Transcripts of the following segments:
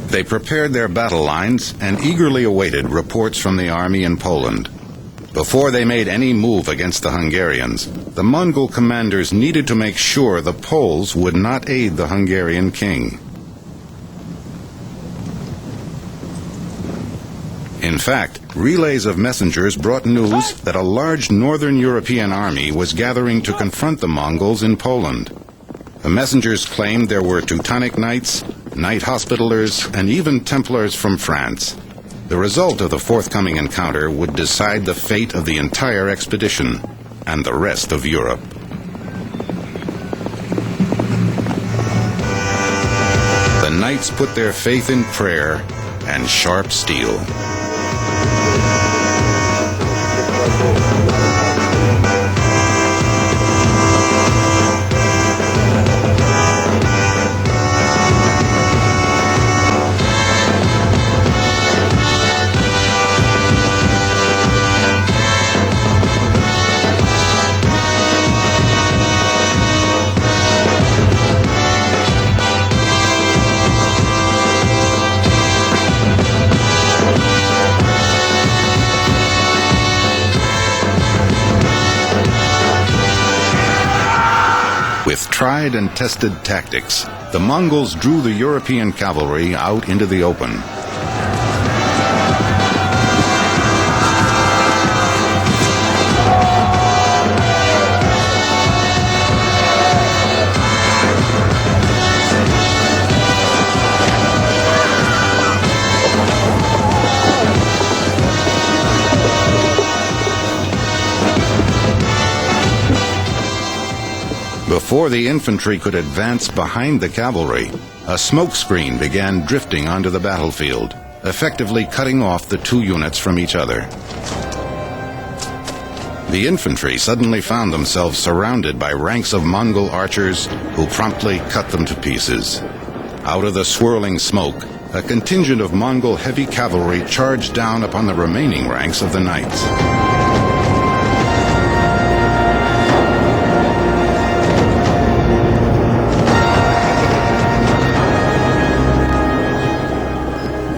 They prepared their battle lines and eagerly awaited reports from the army in Poland. Before they made any move against the Hungarians, the Mongol commanders needed to make sure the Poles would not aid the Hungarian king. In fact, relays of messengers brought news that a large northern European army was gathering to confront the Mongols in Poland. The messengers claimed there were Teutonic Knights, Knight Hospitallers, and even Templars from France. The result of the forthcoming encounter would decide the fate of the entire expedition and the rest of Europe. The knights put their faith in prayer and sharp steel. With tried and tested tactics, the Mongols drew the European cavalry out into the open. Before the infantry could advance behind the cavalry, a smoke screen began drifting onto the battlefield, effectively cutting off the two units from each other. The infantry suddenly found themselves surrounded by ranks of Mongol archers who promptly cut them to pieces. Out of the swirling smoke, a contingent of Mongol heavy cavalry charged down upon the remaining ranks of the knights.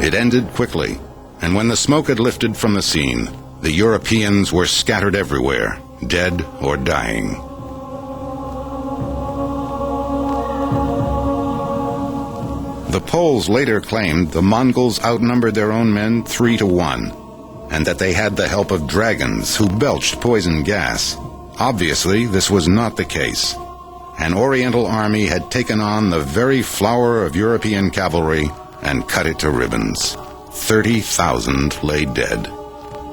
It ended quickly, and when the smoke had lifted from the scene, the Europeans were scattered everywhere, dead or dying. The Poles later claimed the Mongols outnumbered their own men 3-1, and that they had the help of dragons who belched poison gas. Obviously, this was not the case. An Oriental army had taken on the very flower of European cavalry and cut it to ribbons. 30,000 lay dead.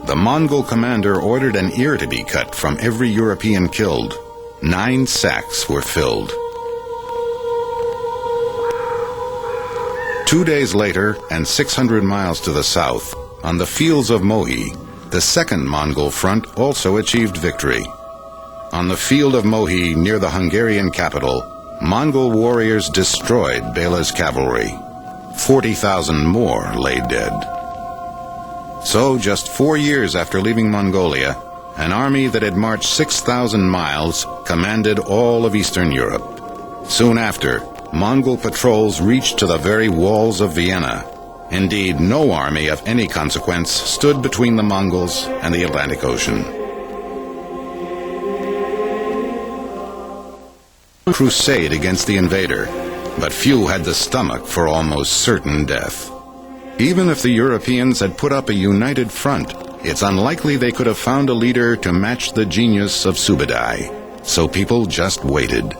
The Mongol commander ordered an ear to be cut from every European killed. 9 sacks were filled. 2 days later, and 600 miles to the south, on the fields of Mohi, the second Mongol front also achieved victory. On the field of Mohi, near the Hungarian capital, Mongol warriors destroyed Bela's cavalry. 40,000 more lay dead. So, just 4 years after leaving Mongolia, an army that had marched 6,000 miles commanded all of Eastern Europe. Soon after, Mongol patrols reached to the very walls of Vienna. Indeed, no army of any consequence stood between the Mongols and the Atlantic Ocean. Crusade against the invader, but few had the stomach for almost certain death. Even if the Europeans had put up a united front, it's unlikely they could have found a leader to match the genius of Subedai. So people just waited.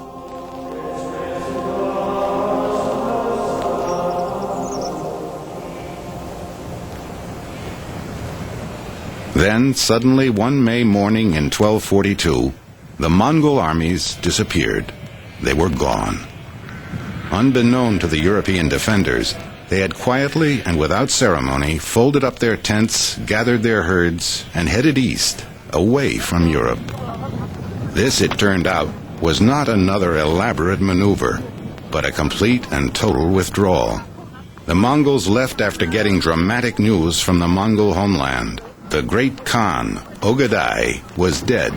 Then, suddenly, one May morning in 1242, the Mongol armies disappeared. They were gone. Unbeknown to the European defenders, they had quietly and without ceremony folded up their tents, gathered their herds, and headed east, away from Europe. This, it turned out, was not another elaborate maneuver, but a complete and total withdrawal. The Mongols left after getting dramatic news from the Mongol homeland. The Great Khan Ogedei was dead,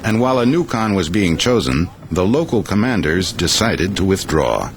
and while a new Khan was being chosen, the local commanders decided to withdraw.